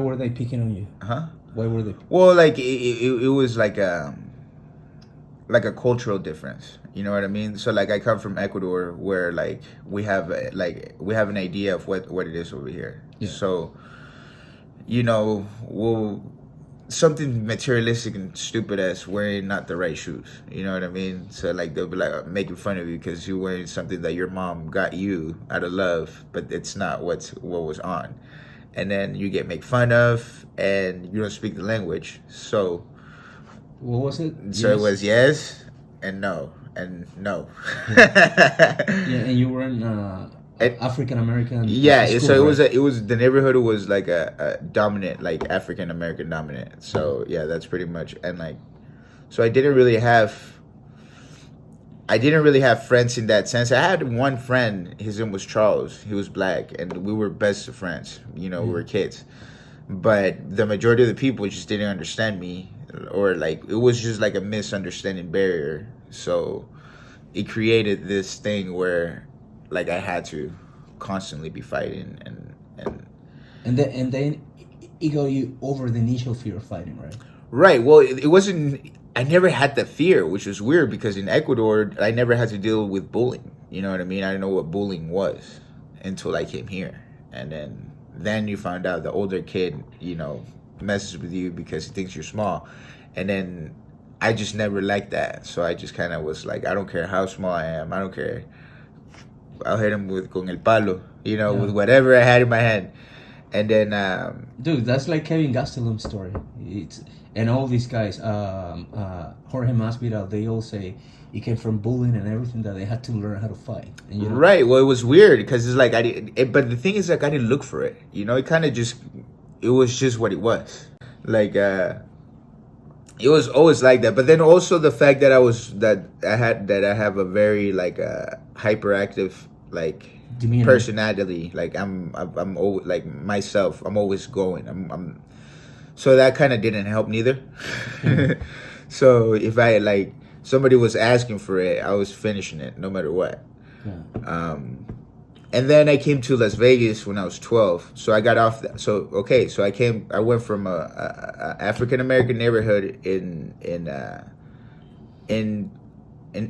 were they picking on you? Huh? Why were they? Well, like it was like a cultural difference. You know what I mean? So like I come from Ecuador, where like we have an idea of what it is over here. Yeah. So we'll something materialistic and stupid as wearing not the right shoes. You know what I mean? So like they'll be like making fun of you because you're wearing something that your mom got you out of love, but it's not what was on. And then you get make fun of, and you don't speak the language. So What was it? so it was yes and no and no. Yeah, and you were in African American. Yeah, school, so right? it was the neighborhood was like a dominant, like African American dominant. So yeah, that's pretty much. And like, so I didn't really have friends in that sense. I had one friend. His name was Charles. He was black, and we were best friends. We were kids, but the majority of the people just didn't understand me, or like it was just like a misunderstanding barrier. So it created this thing where like I had to constantly be fighting And then it got you over the initial fear of fighting, right? right. Well, it wasn't. I never had the fear, which was weird because in Ecuador, I never had to deal with bullying. You know what I mean? I didn't know what bullying was until I came here, and then you find out the older kid, messes with you because he thinks you're small, and then I just never liked that. So I just kind of was like, I don't care how small I am. I don't care. I'll hit him with con el palo, with whatever I had in my hand. And then, Dude, that's like Kevin Gastelum's story. And all these guys, Jorge Masvidal, they all say it came from bullying and everything that they had to learn how to fight. And, right. Well, it was weird because it's like but the thing is, like, I didn't look for it. It kind of it was just what it was. Like, it was always like that. But then also the fact that I have a very like hyperactive like demeanor, personality. Like I'm always like myself. I'm always going. I'm so that kind of didn't help neither. So if I like somebody was asking for it, I was finishing it no matter what. Yeah. And then I came to Las Vegas when I was 12. So I got off that. So okay, so I went from a African American neighborhood in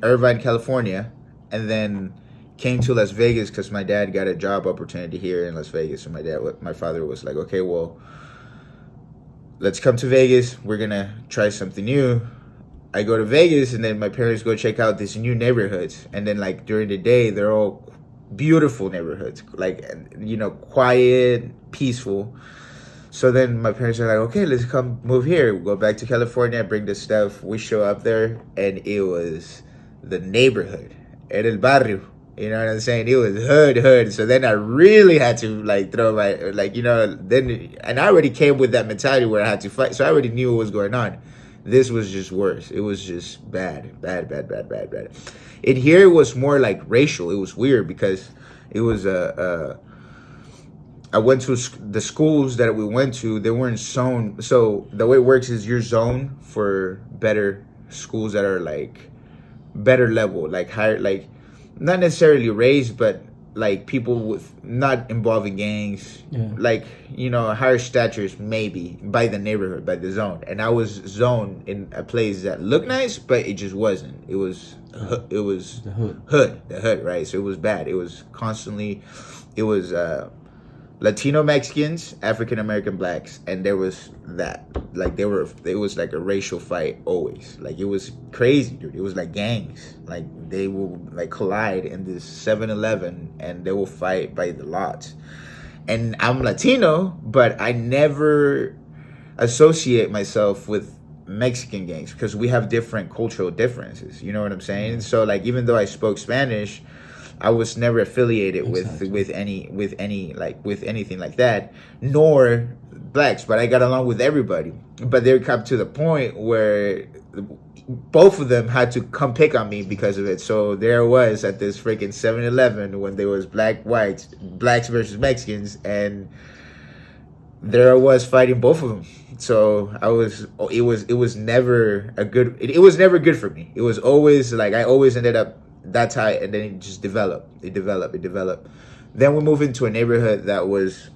Irvine, California, and then came to Las Vegas because my dad got a job opportunity here in Las Vegas. So my father was like, okay, well, let's come to Vegas. We're gonna try something new. I go to Vegas, and then my parents go check out these new neighborhoods. And then like during the day, they're all beautiful neighborhoods, like quiet, peaceful. So then my parents are like, okay, let's come move here. We go back to California, bring the stuff. We show up there, and it was the neighborhood, era el barrio. You know what I'm saying? It was hood. So then I really had to like throw my and I already came with that mentality where I had to fight. So I already knew what was going on. This was just worse. It was just bad. In here, it was more like racial. It was weird because it was I went to the schools that we went to. They weren't zoned. So the way it works is you're zoned for better schools that are like better level, like higher, like not necessarily raised, but like people with not involving gangs, like higher statures, maybe by the neighborhood, by the zone. And I was zoned in a place that looked nice, but it just wasn't. It was the hood, right? So it was bad. It was constantly, it was Latino Mexicans, African American blacks, and there was that. Like it was like a racial fight always. Like it was crazy, dude. It was like gangs. Like they will like collide in this 7-Eleven and they will fight by the lots. And I'm Latino, but I never associate myself with Mexican gangs because we have different cultural differences. You know what I'm saying? So like even though I spoke Spanish, I was never affiliated with anything like that, nor blacks. But I got along with everybody. But there come to the point where both of them had to come pick on me because of it. So there I was at this freaking 7-Eleven when there was blacks versus Mexicans, and there I was fighting both of them. So it was never good for me. It was always like I always ended up that tight, and then it just developed. Then we moved into a neighborhood that was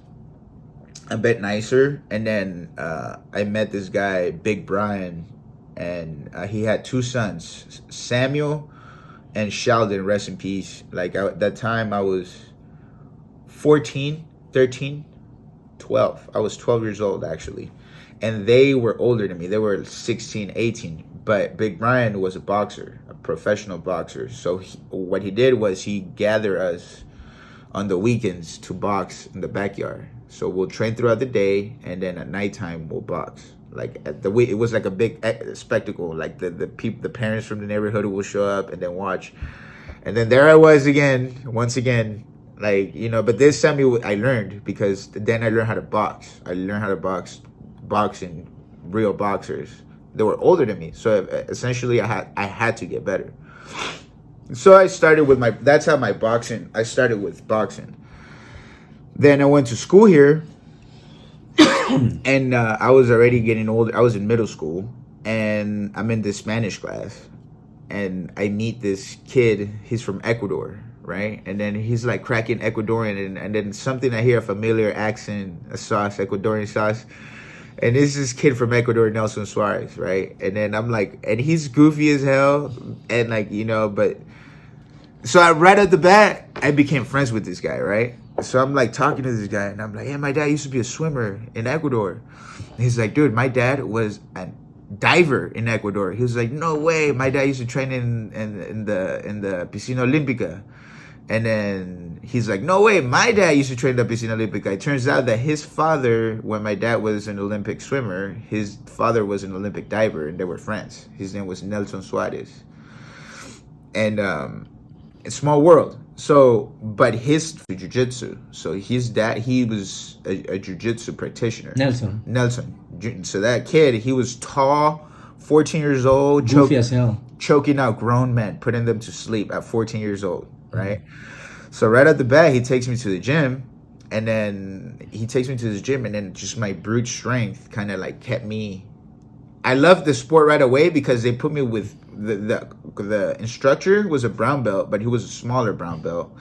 a bit nicer. And then I met this guy, Big Brian, and he had two sons, Samuel and Sheldon, rest in peace. Like at that time I was 14, 13, 12. I was 12 years old actually. And they were older than me. They were 16, 18. But Big Brian was a boxer, a professional boxer. So what he did was he gathered us on the weekends to box in the backyard. So we'll train throughout the day, and then at nighttime we'll box. Like at the week, it was like a big spectacle. Like the parents from the neighborhood will show up and then watch. And then there I was again, once again, like, you know. But this time I learned, because then I learned how to box. I learned how to boxing real boxers. They were older than me, so essentially I had to get better. So I started with that's how I started with boxing. Then I went to school here, and I was already getting older. I was in middle school, and I'm in this Spanish class, and I meet this kid. He's from Ecuador, right? And then he's like cracking Ecuadorian, and then something I hear, a familiar accent, a sauce, Ecuadorian sauce. And this is this kid from Ecuador, Nelson Suarez, right? And then I'm like, and he's goofy as hell, and like, you know, but so right at the bat, I became friends with this guy, right? So I'm like talking to this guy, and I'm like, yeah, my dad used to be a swimmer in Ecuador. And he's like, dude, my dad was a diver in Ecuador. He was like, no way, my dad used to train in the Piscina Olímpica. And then he's like, no way, my dad used to train in the Piscina Olímpica. It turns out that his father, when my dad was an Olympic swimmer, his father was an Olympic diver, and they were friends. His name was Nelson Suarez. And it's small world. So, but his jiu-jitsu. So his dad, he was a jiu-jitsu practitioner. Nelson. So that kid, he was tall, 14 years old, goofy as hell, choking out grown men, putting them to sleep at 14 years old. Right? So right at the bat, he takes me to the gym, and then just my brute strength kind of like kept me. I loved the sport right away because they put me with the instructor was a brown belt, but he was a smaller brown belt.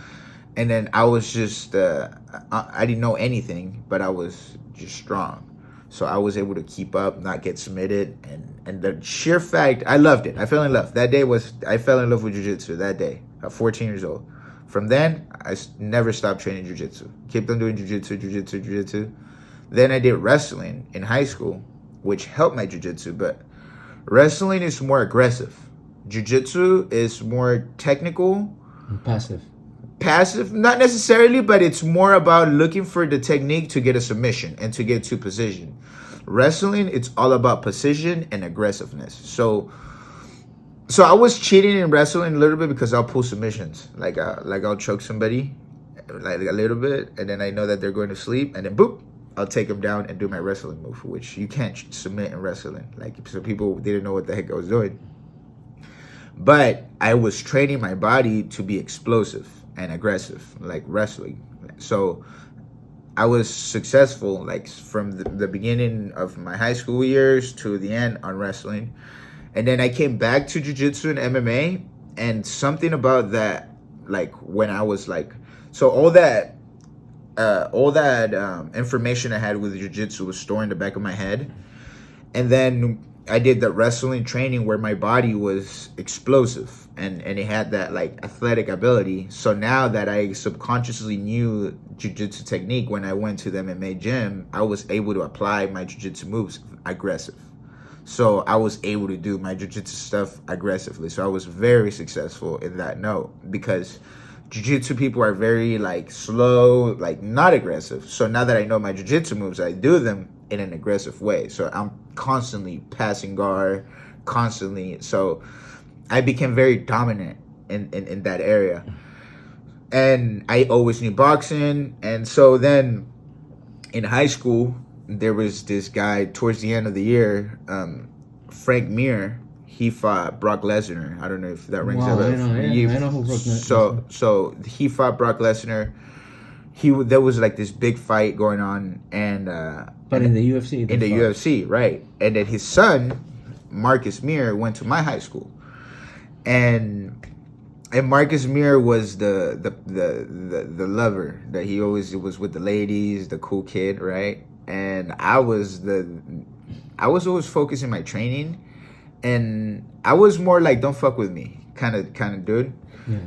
And then I was just, I didn't know anything, but I was just strong. So I was able to keep up, not get submitted. And the sheer fact, I loved it. I fell in love. I fell in love with jiu-jitsu that day. At 14 years old. From then, I never stopped training jiu-jitsu. Kept on doing jiu-jitsu. Then I did wrestling in high school, which helped my jiu-jitsu, but wrestling is more aggressive. Jiu-jitsu is more technical. Passive, not necessarily, but it's more about looking for the technique to get a submission and to get to position. Wrestling, it's all about precision and aggressiveness. So I was cheating in wrestling a little bit because I'll pull submissions. Like I'll choke somebody, like a little bit, and then I know that they're going to sleep, and then boop, I'll take them down and do my wrestling move, which you can't submit in wrestling. Like, so people didn't know what the heck I was doing. But I was training my body to be explosive and aggressive, like wrestling. So I was successful, like from the beginning of my high school years to the end on wrestling. And then I came back to jiu-jitsu and MMA, and something about that, like when I was like, so all that information I had with jiu-jitsu was stored in the back of my head. And then I did the wrestling training where my body was explosive and it had that like athletic ability. So now that I subconsciously knew jiu-jitsu technique, when I went to the MMA gym, I was able to apply my jiu-jitsu moves aggressive. So I was able to do my jiu-jitsu stuff aggressively. So I was very successful in that note, because jiu-jitsu people are very like slow, like not aggressive. So now that I know my jiu-jitsu moves, I do them in an aggressive way. So I'm constantly passing guard, constantly. So I became very dominant in that area. And I always knew boxing. And so then in high school, there was this guy towards the end of the year, Frank Mir. He fought Brock Lesnar. I don't know if that rings a bell. I know who Brock Lesnar is. So he fought Brock Lesnar. There was like this big fight going on, and but in the UFC. In the UFC, right? And then his son, Marcus Mir, went to my high school, and Marcus Mir was the lover that he always was with the ladies, the cool kid, right? and I was always focusing my training, and I was more like don't fuck with me kind of dude. Yeah.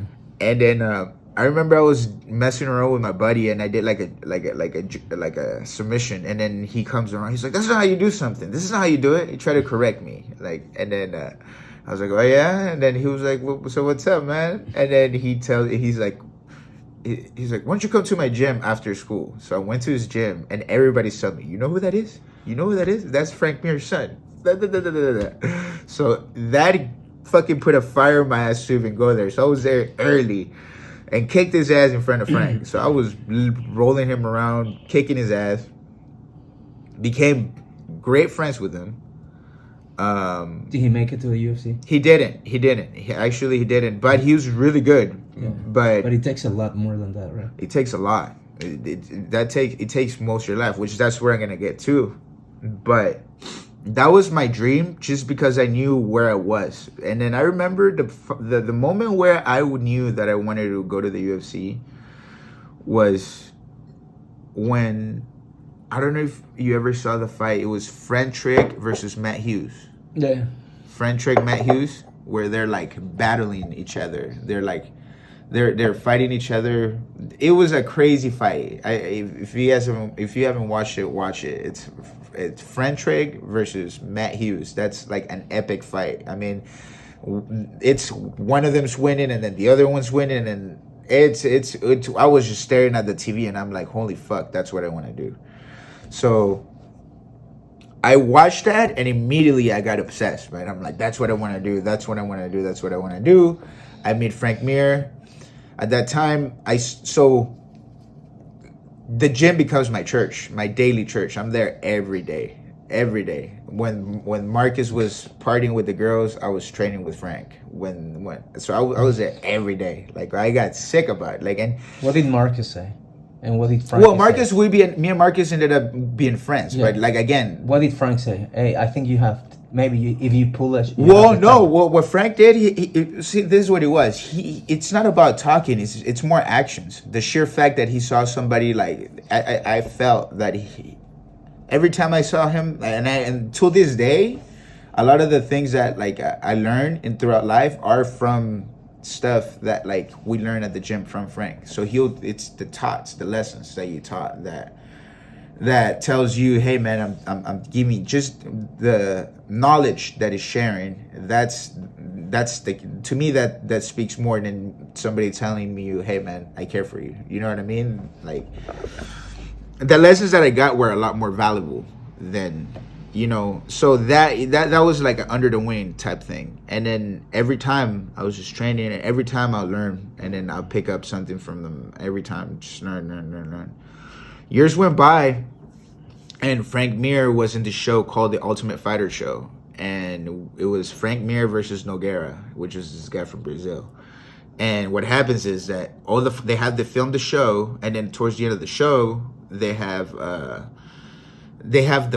And then I remember I was messing around with my buddy, and I did like a submission, and then he comes around. He's like, "That's not how you do something. This is not how you do it." He tried to correct me, like, and then I was like, "Oh yeah," and then he was like, well, "So what's up, man?" And then he's like, "Why don't you come to my gym after school?" So I went to his gym, and everybody's telling me, "You know who that is? You know who that is? That's Frank Mir's son." So that fucking put a fire in my ass to even go there. So I was there early and kicked his ass in front of Frank. So I was rolling him around, kicking his ass. Became great friends with him. Did he make it to the UFC? He didn't. He didn't. But he was really good. Yeah. But it takes a lot more than that, right? it takes a lot. It takes most of your life, which that's where I'm gonna get to. But that was my dream, just because I knew where I was. And then I remember the moment where I knew that I wanted to go to the UFC was when, I don't know if you ever saw the fight. It was Frank Trigg versus Matt Hughes. Yeah. Frank Trigg, Matt Hughes, where they're like battling each other. They're like, they're fighting each other. It was a crazy fight. If you haven't watched it, watch it. It's Frank Trigg versus Matt Hughes. That's like an epic fight. I mean, it's one of them's winning and then the other one's winning, and it's I was just staring at the TV and I'm like, holy fuck, that's what I want to do. So I watched that and immediately I got obsessed, right? I'm like, that's what I want to do. That's what I want to do. That's what I want to do. I meet Frank Mir. At that time, so the gym becomes my church, my daily church. I'm there every day. When Marcus was partying with the girls, I was training with Frank. So I was there every day. Like, I got sick about it. Like, and what did Marcus say? And what did Frank say? Well, Marcus, me and Marcus ended up being friends. Yeah. But like, again, what did Frank say? Hey, I think you have if you pull it. Well, no. What Frank did, he see, this is what it was. It's not about talking. It's more actions. The sheer fact that he saw somebody, like, I felt that every time I saw him, and to this day, a lot of the things that like I learned throughout life are from stuff that like we learned at the gym from Frank. So it's the lessons that you taught that tells you, hey man, I'm giving just the knowledge that is sharing. That's to me that speaks more than somebody telling me, hey man, I care for you. You know what I mean? Like, the lessons that I got were a lot more valuable than, you know. So that was like an under the wing type thing. And then every time I was just training, and every time I'll learn, and then I'll pick up something from them. Every time, just learn. Years went by, and Frank Mir was in this show called The Ultimate Fighter Show. And it was Frank Mir versus Nogueira, which is this guy from Brazil. And what happens is that they film the show, and then towards the end of the show, they have the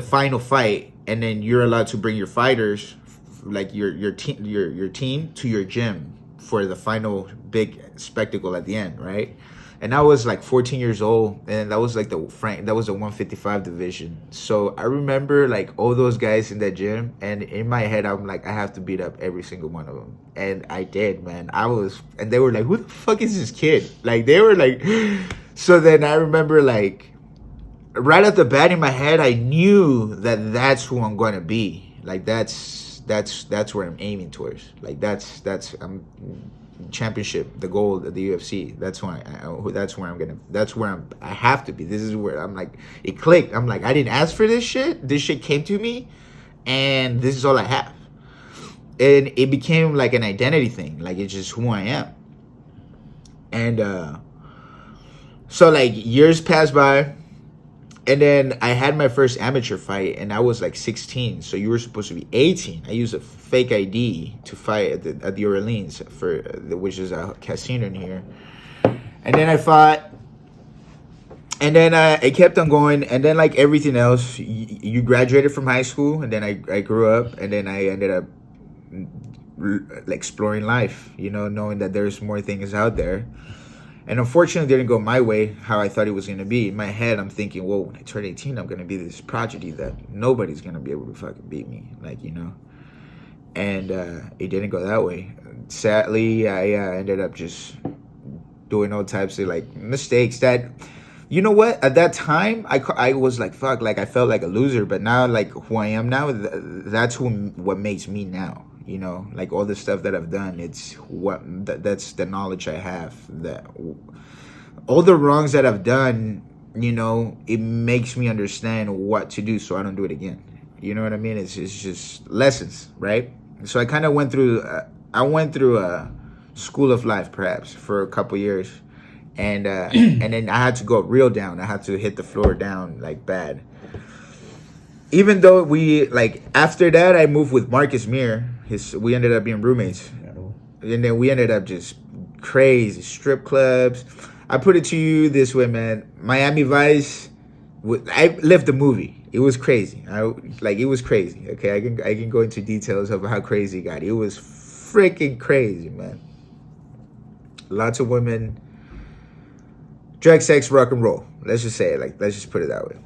final fight, and then you're allowed to bring your fighters, like your team to your gym for the final big spectacle at the end, right? And I was like 14 years old, and that was like the 155 division. So I remember like all those guys in that gym, and in my head I'm like, I have to beat up every single one of them. And I did, man. And they were like, who the fuck is this kid? Like, they were like, so then I remember like right at the bat in my head, I knew that that's who I'm going to be. Like, that's where I'm aiming towards. Like, that's championship, the gold of the UFC. That's where I have to be. This is where I'm like, it clicked. I'm like, I didn't ask for this shit. This shit came to me, and this is all I have. And it became like an identity thing. Like, it's just who I am. And so like years passed by, and then I had my first amateur fight, and I was like 16. So you were supposed to be 18. I used a fake ID to fight at the Orleans, which is a casino in here. And then I fought, and then I kept on going. And then like everything else, you graduated from high school, and then I grew up, and then I ended up exploring life, you know, knowing that there's more things out there. And unfortunately, it didn't go my way how I thought it was going to be. In my head, I'm thinking, whoa, when I turn 18, I'm going to be this prodigy that nobody's going to be able to fucking beat me. Like, you know. And it didn't go that way. Sadly, I ended up just doing all types of, like, mistakes that, you know what? At that time, I was like, fuck, like, I felt like a loser. But now, like, who I am now, that's what makes me now. You know, like all the stuff that I've done, that's the knowledge I have. That all the wrongs that I've done, you know, it makes me understand what to do so I don't do it again. You know what I mean? It's just lessons, right? So I kind of went through a school of life, perhaps, for a couple years, and and then I had to go real down. I had to hit the floor down like bad. Even though after that, I moved with Frank Mir. We ended up being roommates. And then we ended up just crazy strip clubs. I put it to you this way, man. Miami Vice, I lived the movie. It was crazy. It was crazy. Okay, I can go into details of how crazy it got. It was freaking crazy, man. Lots of women, drug, sex, rock and roll. Let's just say it let's just put it that way.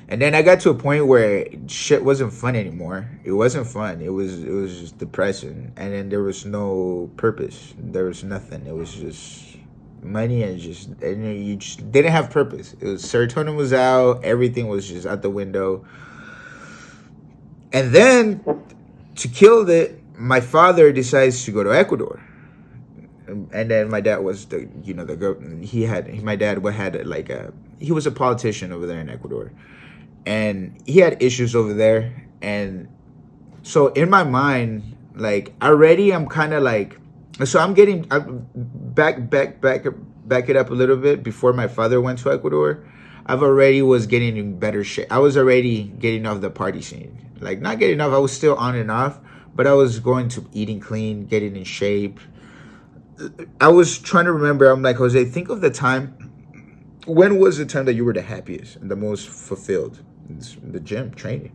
And then I got to a point where shit wasn't fun anymore. It wasn't fun. It was just depressing. And then there was no purpose. There was nothing. It was just money and you just didn't have purpose. It was serotonin was out. Everything was just out the window. And then to kill it, my father decides to go to Ecuador. And then my dad was he was a politician over there in Ecuador. And he had issues over there. And so in my mind, like already I'm kind of like, so I'm getting back it up a little bit. Before my father went to Ecuador, I've already was getting in better shape. I was already getting off the party scene. Like not getting off, I was still on and off, but I was going to eating clean, getting in shape. I was trying to remember, I'm like, Jose, think of the time. When was the time that you were the happiest and the most fulfilled? The gym, training,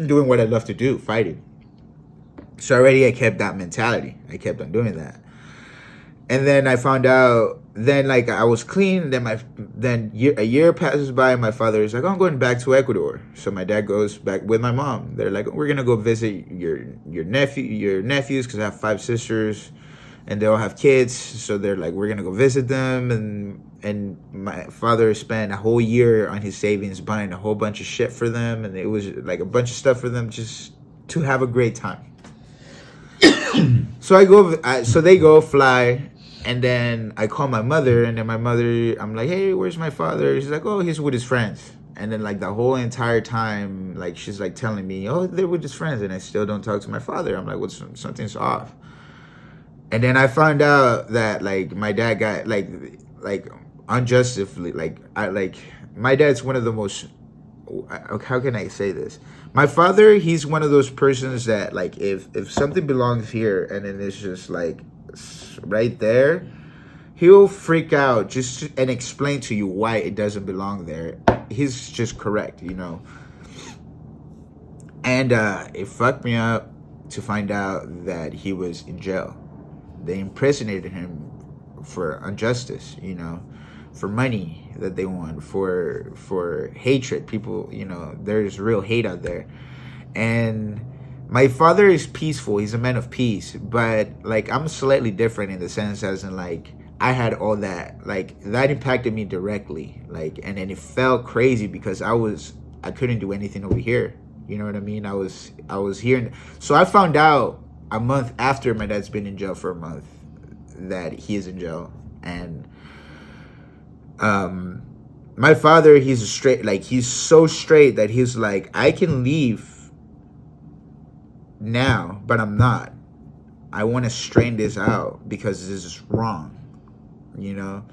doing what I love to do, fighting. So already I kept that mentality. I kept on doing that. And then I found out, then like I was clean. And a year passes by. And my father is like, oh, I'm going back to Ecuador. So my dad goes back with my mom. They're like, we're gonna go visit your nephews because I have 5 sisters, and they all have kids. So they're like, we're gonna go visit them. And my father spent a whole year on his savings buying a whole bunch of shit for them. And it was like a bunch of stuff for them just to have a great time. So they go fly. And then I call my mother. And then my mother, I'm like, hey, where's my father? She's like, oh, he's with his friends. And then like the whole entire time, like she's like telling me, oh, they're with his friends. And I still don't talk to my father. I'm like, something's off. And then I found out that like my dad got like unjustly, my dad's one of the most, how can I say this? My father, he's one of those persons that like if something belongs here and then it's just like right there, he'll freak out and explain to you why it doesn't belong there. He's just correct, you know. And it fucked me up to find out that he was in jail. They impersonated him for injustice, you know, for money that they want, for hatred. People, you know, there's real hate out there. And my father is peaceful. He's a man of peace. But, like, I'm slightly different in the sense as in, like, I had all that. Like, that impacted me directly. Like, and then it felt crazy because I couldn't do anything over here. You know what I mean? I was here. So I found out a month after my dad's been in jail for a month that he is in jail. And my father, he's so straight that he's like, I can leave now, but I'm not. I want to strain this out because this is wrong, you know.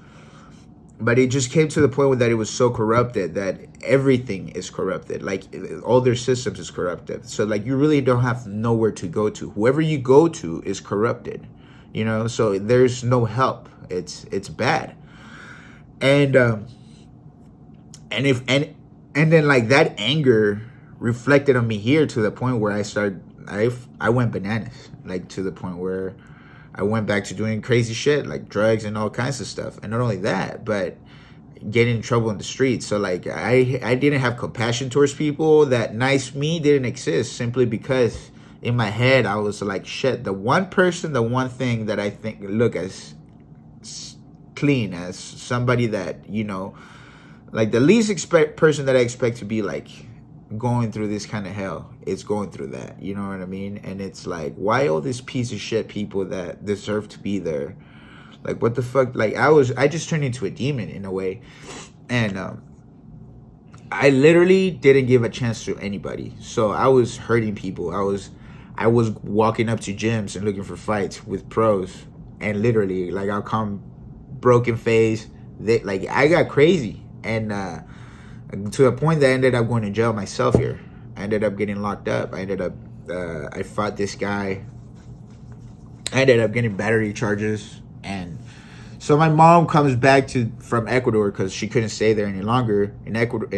But it just came to the point that it was so corrupted that everything is corrupted. Like all their systems is corrupted. So like you really don't have nowhere to go to. Whoever you go to is corrupted, you know. So there's no help. It's bad. And then like that anger reflected on me here to the point where I went bananas, like to the point where I went back to doing crazy shit like drugs and all kinds of stuff. And not only that, but getting in trouble in the streets. So like I didn't have compassion towards people. That nice me didn't exist, simply because in my head I was like, shit, the one thing that I think look as clean, as somebody that, you know, like the least person that I expect to be like going through this kind of hell, it's going through that, you know what I mean? And it's like, why all these piece of shit people that deserve to be there? Like, what the fuck? Like, I just turned into a demon in a way. And I literally didn't give a chance to anybody. So I was hurting people. I was walking up to gyms and looking for fights with pros. And literally, like, I'll come broken face. Like, I got crazy. And to a point that I ended up going to jail myself here. I ended up getting locked up. I fought this guy. I ended up getting battery charges. And so my mom comes back from Ecuador because she couldn't stay there any longer in Ecuador.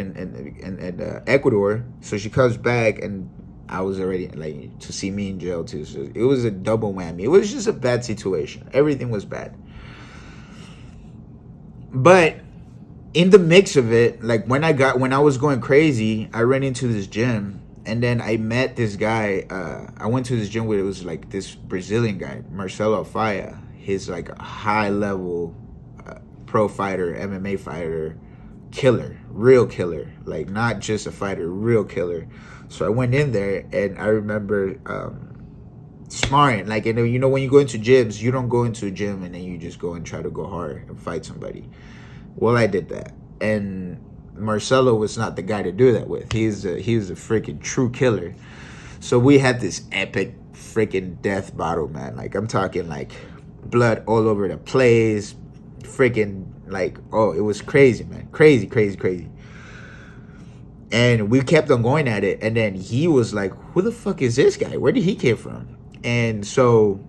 So she comes back, and I was already like to see me in jail too. So it was a double whammy. It was just a bad situation. Everything was bad. But in the mix of it, like when I was going crazy, I ran into this gym, and then I met this guy. I went to this gym where it was like this Brazilian guy, Marcelo. He's like a high level pro fighter, MMA fighter, killer, real killer, like not just a fighter, real killer. So I went in there, and I remember sparring. Like, you know, when you go into gyms, you don't go into a gym and then you just go and try to go hard and fight somebody. Well, I did that, and Marcelo was not the guy to do that with. He was a freaking true killer. So we had this epic freaking death battle, man. Like, I'm talking like blood all over the place, freaking like, oh, it was crazy, man. Crazy. And we kept on going at it, and then he was like, who the fuck is this guy? Where did he came from? And so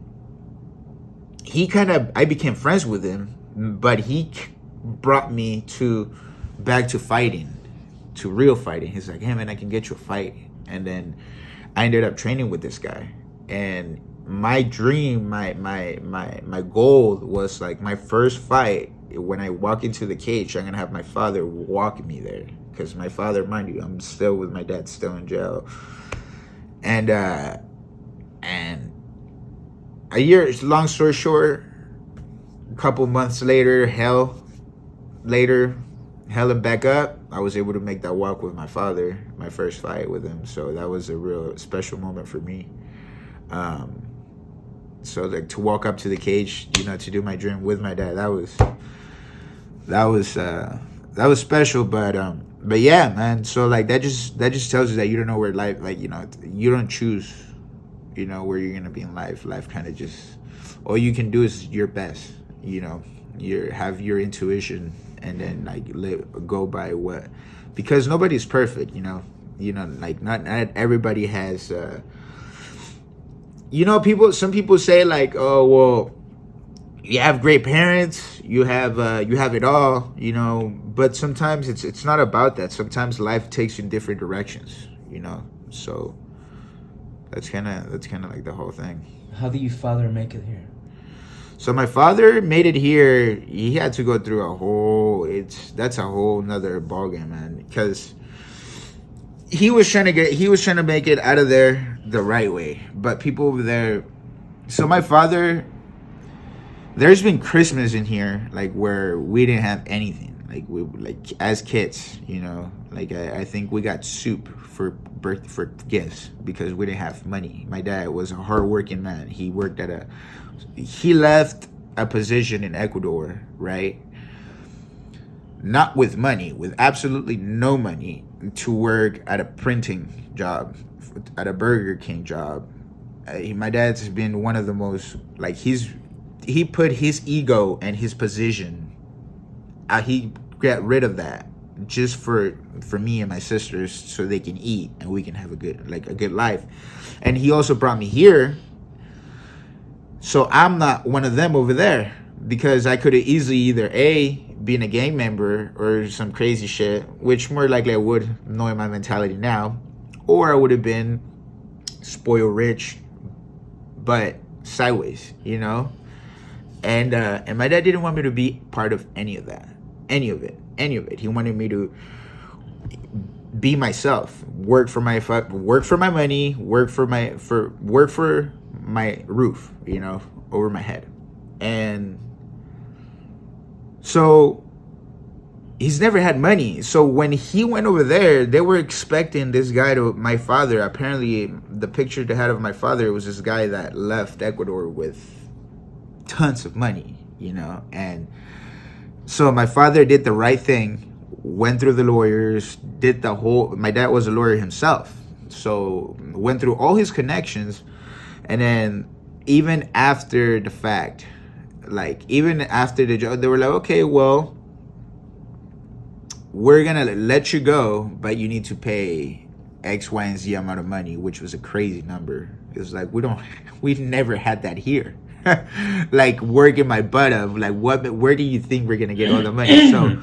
I became friends with him, but he brought me back to fighting, to real fighting. He's like, hey man, I can get you a fight. And then I ended up training with this guy, and my dream, my goal was like, my first fight, when I walk into the cage, I'm gonna have my father walk me there, because my father, mind you, I'm still with my dad, still in jail. And a year, long story short, a couple months later, hell and back up, I was able to make that walk with my father, my first fight with him. So that was a real special moment for me. So like to walk up to the cage, you know, to do my dream with my dad, that was special. But yeah, man. So like that just tells you that you don't know where life, like, you know, you don't choose, you know, where you're gonna be in life. Life kind of just, all you can do is your best, you know. Have your intuition, and then like go by what, because nobody's perfect, you know, like not everybody has you know, some people say like, oh well, you have great parents, you have it all, you know, but sometimes it's not about that. Sometimes life takes you in different directions, you know. So that's kind of like the whole thing. How did your father make it here? So my father made it here. He had to go through that's a whole nother ballgame, man, because he was trying to make it out of there the right way. But people over there, so my father, there's been Christmas in here like where we didn't have anything, like as kids, you know, like I think we got soup for gifts because we didn't have money. My dad was a hardworking man. He left a position in Ecuador, right? Not with money, with absolutely no money, to work at a printing job, at a Burger King job. My dad's been one of the most, like, he put his ego and his position, he got rid of that just for me and my sisters, so they can eat and we can have a good life. And he also brought me here, so I'm not one of them over there, because I could have easily either been a gang member or some crazy shit, which more likely I would, knowing my mentality now, or I would have been spoiled rich, but sideways, you know. And my dad didn't want me to be part of any of that, any of it. He wanted me to be myself, work for my money, work for my roof, over my head. And so he's never had money. So when he went over there, they were expecting this guy my father. Apparently, the picture they had of my father was this guy that left Ecuador with tons of money, And so my father did the right thing, went through the lawyers, my dad was a lawyer himself. So went through all his connections. And then even after the fact, even after the job, they were like, okay, well, we're going to let you go, but you need to pay X, Y, and Z amount of money, which was a crazy number. It was like, we've never had that here. Working my butt off. Where do you think we're going to get all the money? So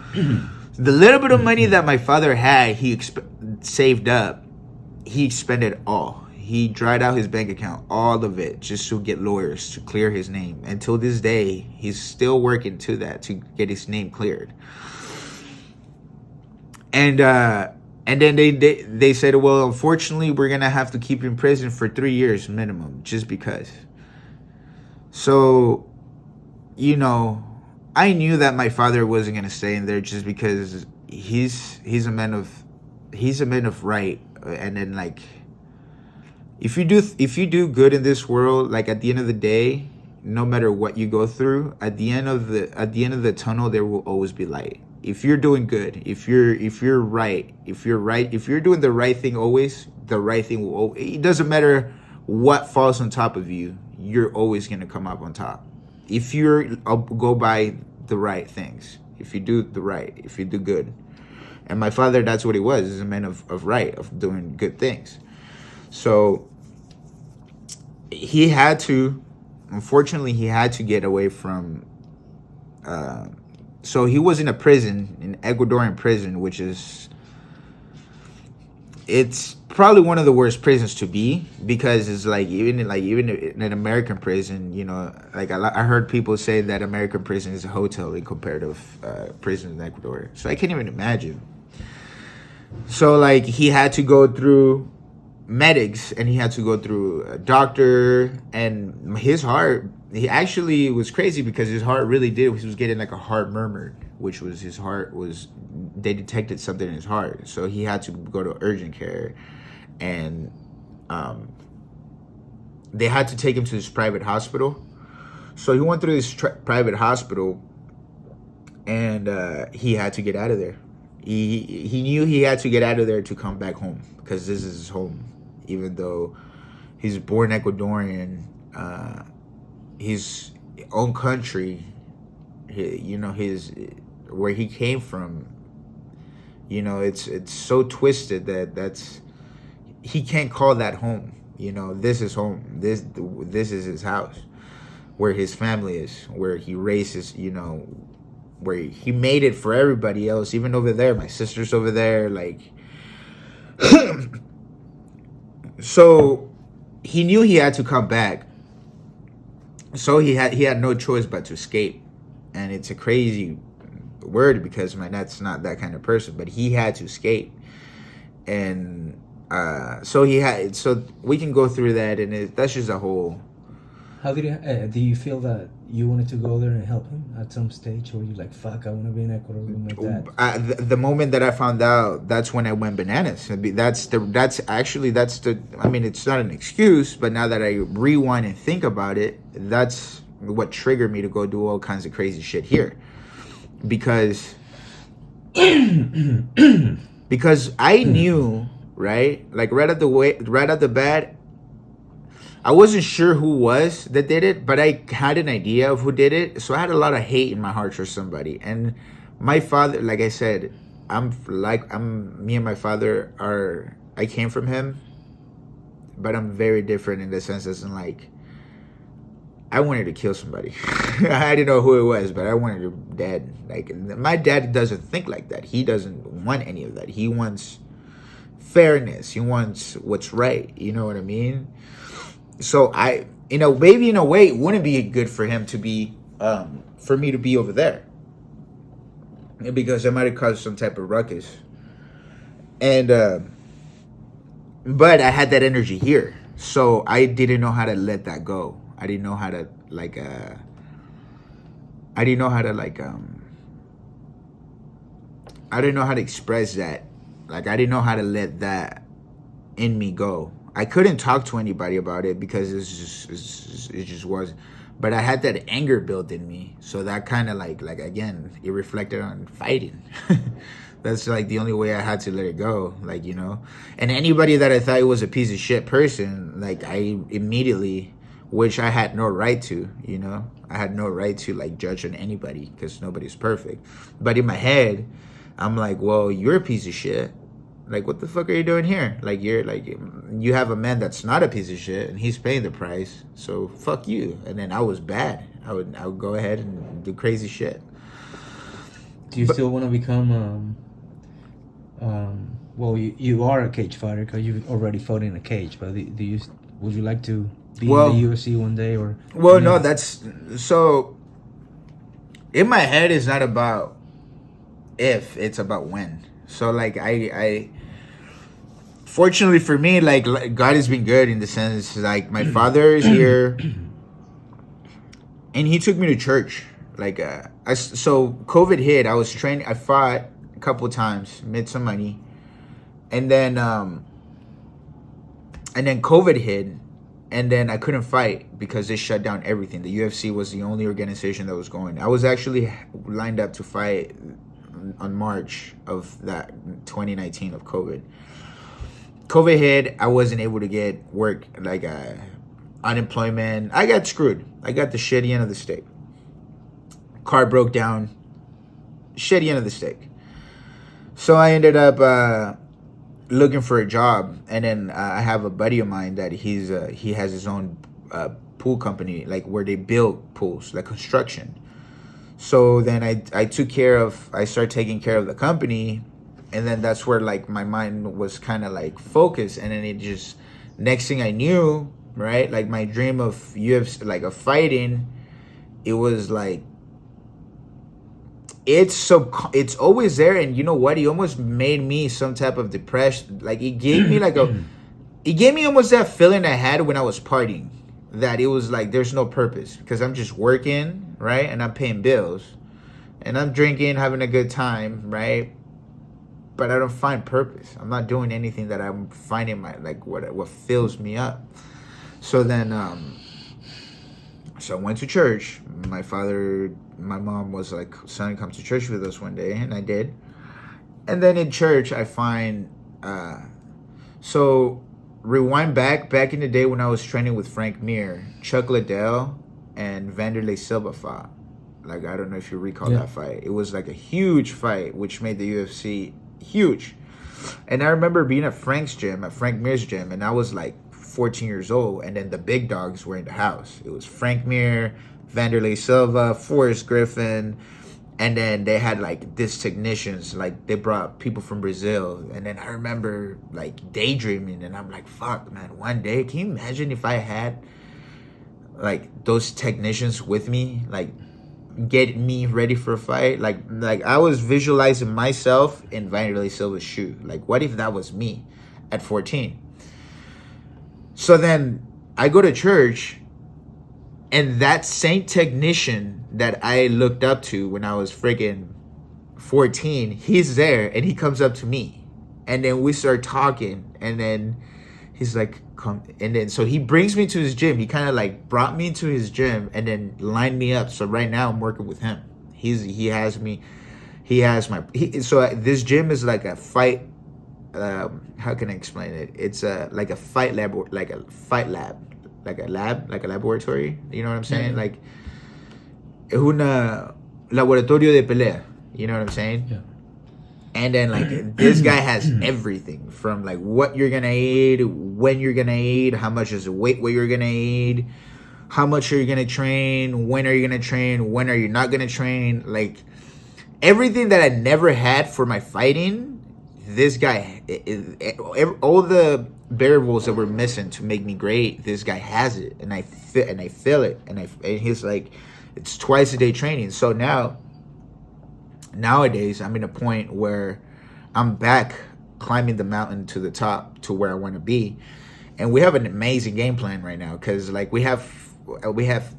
the little bit of money that my father had, he saved up, he expended all. He dried out his bank account, all of it, just to get lawyers to clear his name. Until this day, he's still working to get his name cleared. And then they said, well, unfortunately, we're going to have to keep you in prison for 3 years minimum, just because. So, I knew that my father wasn't going to stay in there just because he's a man of right. And then if you do good in this world, at the end of the day, no matter what you go through, at the end of the tunnel, there will always be light. If you're doing good, if you're doing the right thing always, the right thing will. It doesn't matter what falls on top of you, you're always gonna come up on top. If you go by the right things, if you do good. And my father, that's what he was. He's a man of right, of doing good things. So unfortunately, he had to get away from. So he was in a prison, in Ecuadorian prison, which it's probably one of the worst prisons to be, because it's even in an American prison, I heard people say that American prison is a hotel in comparative prison in Ecuador. So I can't even imagine. So he had to go through medics, and he had to go through a doctor, and his heart, he actually was crazy because his heart really he was getting a heart murmur, which was his heart they detected something in his heart. So he had to go to urgent care, and they had to take him to this private hospital. So he went through this private hospital, and he had to get out of there. He knew he had to get out of there to come back home, because this is his home. Even though he's born Ecuadorian, his own country, his where he came from, it's so twisted that he can't call that home. This is home. This is his house, where his family is, where he raises, where he made it for everybody else, even over there. My sister's over there, So he knew he had to come back. So he had no choice but to escape. And it's a crazy word, because my dad's not that kind of person, but he had to escape. And so we can go through that, and that's just a whole. How do you feel that you wanted to go there and help him at some stage, or you fuck, I want to be in Ecuador with my dad? The moment that I found out, that's when I went bananas. I mean, it's not an excuse, but now that I rewind and think about it, that's what triggered me to go do all kinds of crazy shit here. Because I knew, right? Right at the bat, I wasn't sure who was that did it, but I had an idea of who did it. So I had a lot of hate in my heart for somebody. And my father, like I said, me and my father I came from him, but I'm very different in the sense as in I wanted to kill somebody. I didn't know who it was, but I wanted him dead. My dad doesn't think like that. He doesn't want any of that. He wants fairness. He wants what's right. You know what I mean? So maybe in a way, it wouldn't be good for him to be for me to be over there, because I might have caused some type of ruckus. And but I had that energy here, so I didn't know how to let that go. I didn't know how to I didn't know how to I didn't know how to express that. Like, I didn't know how to let that in me go. I couldn't talk to anybody about it because it just was. But I had that anger built in me, so that kind of like again, it reflected on fighting. That's like the only way I had to let it go, like, you know. And anybody that I thought was a piece of shit person, like, I immediately, which I had no right to, you know. I had no right to like judge on anybody because nobody's perfect. But in my head, I'm like, well, you're a piece of shit. Like, what the fuck are you doing here? Like, you're like, you have a man that's not a piece of shit and he's paying the price. So fuck you. And then I was bad. I would go ahead and do crazy shit. Do you still want to become well, you are a cage fighter because you've already fought in a cage, but would you like to be in the UFC one day? Or no, that's so in my head, it's not about if, it's about when. So like I fortunately for me, like, God has been good in the sense, like, my father is here and he took me to church. Like, so COVID hit, I was training, I fought a couple of times, made some money, and then COVID hit, and then I couldn't fight because they shut down everything. The UFC was the only organization that was going. I was actually lined up to fight on March of that 2019 of COVID. COVID hit, I wasn't able to get work, like unemployment. I got screwed. I got the shitty end of the stick. Car broke down. Shitty end of the stick. So I ended up looking for a job, and then I have a buddy of mine that he has his own pool company, like, where they build pools, like construction. So then I started taking care of the company, and then that's where, like, my mind was kind of like focused, and then it just, next thing I knew, right, like, my dream of UFC, like, of fighting, it was like, it's always there. And you know what, it almost made me some type of depression. Like, it gave me it gave me almost that feeling I had when I was partying, that it was like there's no purpose because I'm just working, right, and I'm paying bills and I'm drinking, having a good time, right, but I don't find purpose. I'm not doing anything that I'm finding what fills me up. So then so I went to church. My mom was like, son, come to church with us one day, and I did. And then in church I find so rewind back in the day when I was training with Frank Mir, Chuck Liddell and Vanderlei Silva fought. Like, I don't know if you recall that fight. It was like a huge fight, which made the UFC huge. And I remember being at Frank Mir's gym, and I was like 14 years old, and then the big dogs were in the house. It was Frank Mir, Vanderlei Silva, Forrest Griffin, and then they had like these technicians, like they brought people from Brazil. And then I remember like daydreaming, and I'm like, fuck, man, one day, can you imagine if I had like those technicians with me, like get me ready for a fight? Like I was visualizing myself in Vanderlei Silva's shoe. Like, what if that was me at 14? So then I go to church, and that same technician that I looked up to when I was freaking 14, he's there, and he comes up to me, and then we start talking, and then he's like, come, and then so he brings me to his gym. He kind of like brought me to his gym and then lined me up. So right now I'm working with him. So this gym is like a fight. How can I explain it? It's like a fight lab, like a laboratory. You know what I'm saying? Yeah. Like, es una laboratorio de pelea. You know what I'm saying? Yeah. And then like this guy has everything from like what you're gonna eat, when you're gonna eat, how much is the weight what you're gonna eat, how much are you gonna train, when are you gonna train, when are you not gonna train, like everything that I never had for my fighting. This guy, all the variables that were missing to make me great, this guy has it, and I feel it, and he's like, It's twice a day training. So nowadays, I'm in a point where I'm back climbing the mountain to the top to where I want to be, and we have an amazing game plan right now because like we have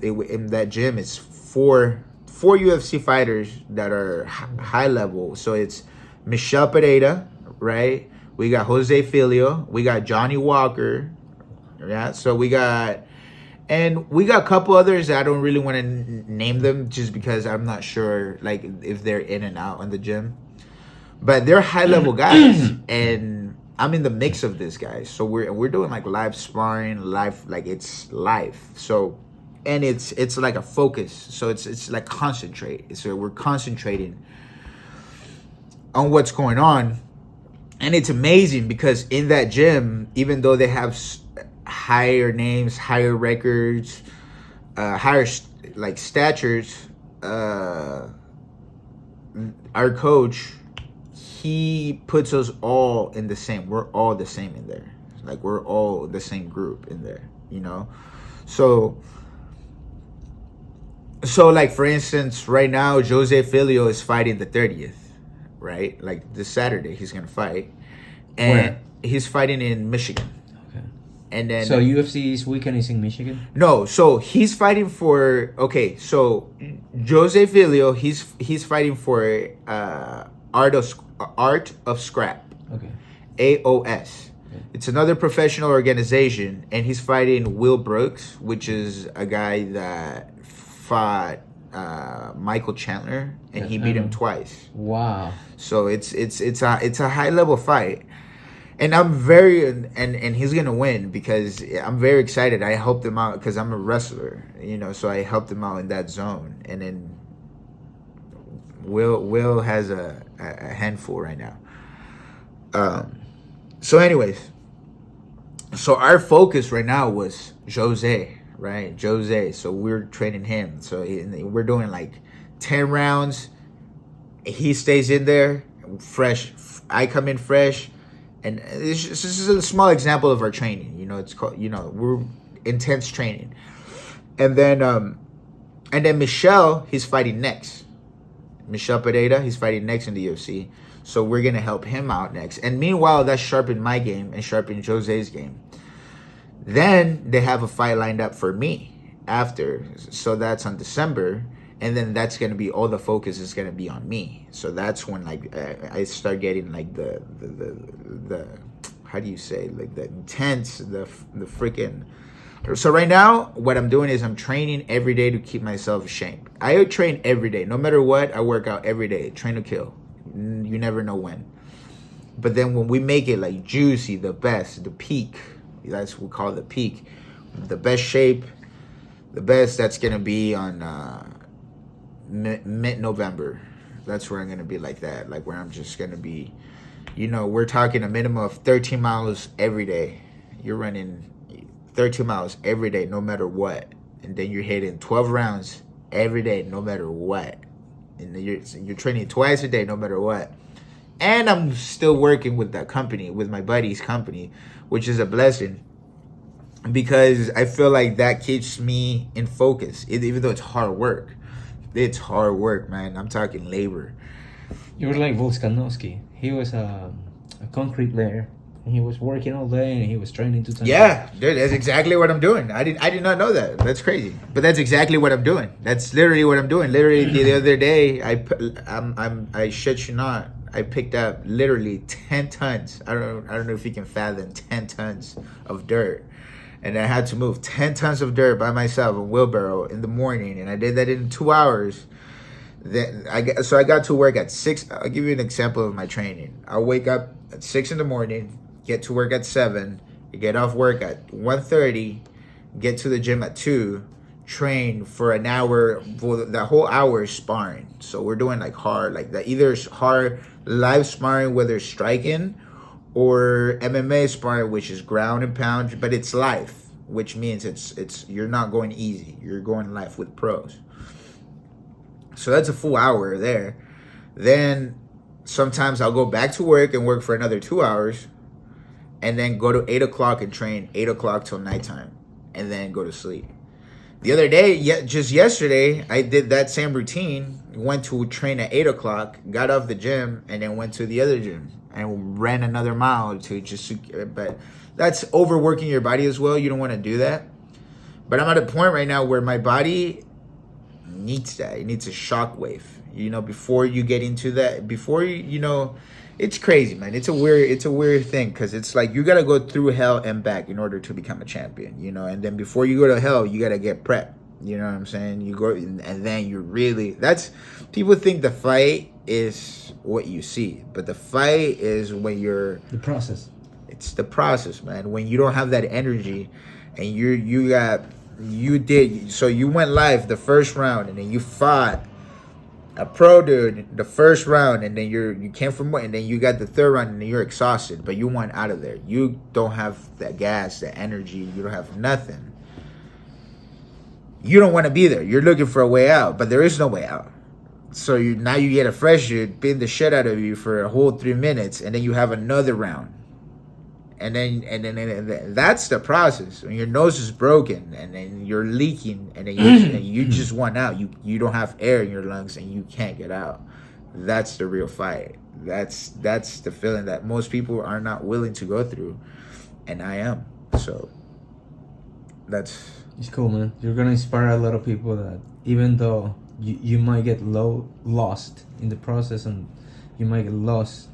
in that gym, it's four UFC fighters that are high level. So it's Michelle Pereira, right? We got Jose Filio, we got Johnny Walker, yeah. So we got a couple others that I don't really want to name them just because I'm not sure like if they're in and out in the gym. But they're high level guys, and I'm in the mix of this guys. So we're doing like live sparring, it's live. So, and it's like a focus. So it's like concentrate. So we're concentrating on what's going on, and it's amazing because in that gym, even though they have higher names, higher records, higher like statures, our coach, he puts us all in the same. We're all the same in there. Like we're all the same group in there, you know? So like for instance, right now, Jose Filio is fighting the 30th, right? Like this Saturday, he's going to fight. And where? He's fighting in Michigan. Okay. And then... So UFC's weekend is in Michigan? No, so he's fighting for... Okay, so Jose Filio, he's fighting for Art of Scrap. Okay. AOS. Okay. It's another professional organization, and he's fighting Will Brooks, which is a guy that fought Michael Chandler, and he beat him twice. Wow. So it's a high level fight. And I'm very and he's gonna win because I'm very excited. I helped him out because I'm a wrestler, you know. So I helped him out in that zone, and then Will has a handful right now. So anyways, so our focus right now was Jose, right? Jose. So we're training him. So we're doing like 10 rounds. He stays in there fresh. I come in fresh. And this is a small example of our training. You know, it's called, you know, we're intense training. And then Michelle, he's fighting next. Michelle Pereira, he's fighting next in the UFC. So we're going to help him out next. And meanwhile, that sharpened my game and sharpened Jose's game. Then they have a fight lined up for me after. So that's on December. And then that's going to be, all the focus is going to be on me. So that's when like I start getting like the how do you say, like the intense, the freaking. So right now, what I'm doing is I'm training every day to keep myself in shape. I train every day. No matter what, I work out every day. Train to kill. You never know when. But then when we make it like juicy, the best, the peak, that's what we call the peak. The best shape, the best, that's going to be on mid-November. That's where I'm going to be like that. Like where I'm just going to be, you know, we're talking a minimum of 13 miles every day. You're running 13 miles every day, no matter what. And then you're hitting 12 rounds every day, no matter what. And then you're training twice a day, no matter what. And I'm still working with that company, with my buddy's company, which is a blessing. Because I feel like that keeps me in focus, even though it's hard work. It's hard work, man. I'm talking labor. You were like Volkanovski. He was a concrete layer. And he was working all day and he was training 2 times. Yeah, dude, that's exactly what I'm doing. I did not know that. That's crazy. But that's exactly what I'm doing. That's literally what I'm doing. Literally the other day, I shit you not, I picked up literally 10 tons. I don't know if you can fathom 10 tons of dirt. And I had to move 10 tons of dirt by myself in wheelbarrow in the morning. And I did that in 2 hours. Then I got to work at 6. I'll give you an example of my training. I'll wake up at 6 in the morning, get to work at 7, get off work at 1:30, get to the gym at 2, train for an hour. For the whole hour is sparring. So we're doing like hard, like that, either hard live sparring, whether it's striking, or MMA sparring, which is ground and pound, but it's live, which means it's you're not going easy. You're going live with pros. So that's a full hour there. Then sometimes I'll go back to work and work for another 2 hours, and then go to 8 o'clock and train 8 o'clock till nighttime, and then go to sleep. The other day, just yesterday, I did that same routine. Went to train at 8 o'clock, got off the gym, and then went to the other gym and ran another mile to just. But that's overworking your body as well. You don't want to do that. But I'm at a point right now where my body needs that. It needs a shockwave. Before you get into that, before it's crazy, man. It's a weird thing because it's like you gotta go through hell and back in order to become a champion, and then before you go to hell, you gotta get prepped. You know what I'm saying? You go and then you really, people think the fight is what you see, but the fight is when you're the process. It's the process, man. When you don't have that energy and you went live the first round and then you fought a pro dude the first round and then you came from and then you got the third round and then you're exhausted, but you went out of there. You don't have that gas, that energy, you don't have nothing. You don't want to be there. You're looking for a way out, but there is no way out. So now you get a fresh dude, beat the shit out of you for a whole 3 minutes, and then you have another round. And then that's the process. When your nose is broken and then you're leaking and then you just want out. You don't have air in your lungs and you can't get out. That's the real fight. That's the feeling that most people are not willing to go through, and I am. So it's cool, man. You're gonna inspire a lot of people that even though you might get lost in the process and you might get lost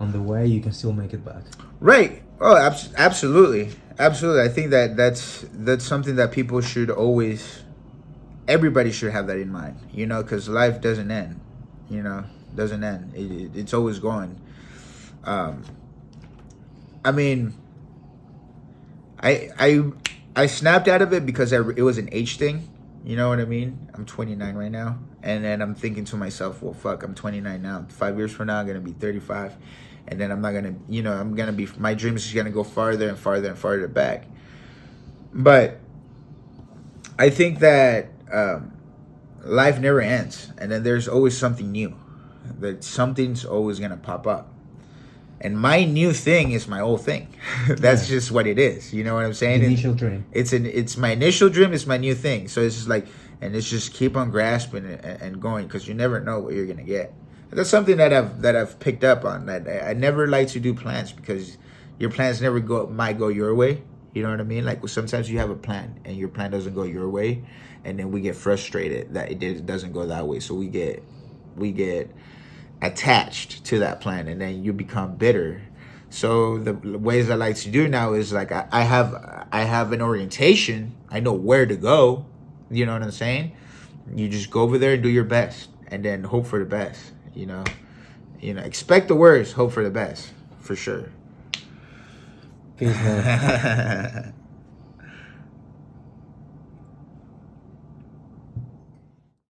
on the way, you can still make it back. Right. Oh, absolutely. I think that's something that people should everybody should have that in mind, because life doesn't end, doesn't end. It's always going. I mean, I snapped out of it because it was an age thing. You know what I mean? I'm 29 right now. And then I'm thinking to myself, well, fuck, I'm 29 now. 5 years from now, I'm going to be 35. And then I'm not going to, my dreams is going to go farther and farther and farther back. But I think that life never ends. And then there's always something new. That something's always going to pop up. And my new thing is my old thing. That's just what it is. You know what I'm saying? Initial dream. It's my initial dream. It's my new thing. So it's just like, and it's just keep on grasping it and going, because you never know what you're gonna get. That's something that I've picked up on. That I never like to do plans, because your plans might go your way. You know what I mean? Like sometimes you have a plan and your plan doesn't go your way, and then we get frustrated that it doesn't go that way. So we get attached to that plan, and then you become bitter. So the ways I like to do now is like I have an orientation. I know where to go. You know what I'm saying? You just go over there and do your best, and then hope for the best. Expect the worst, hope for the best, for sure. Peace, man.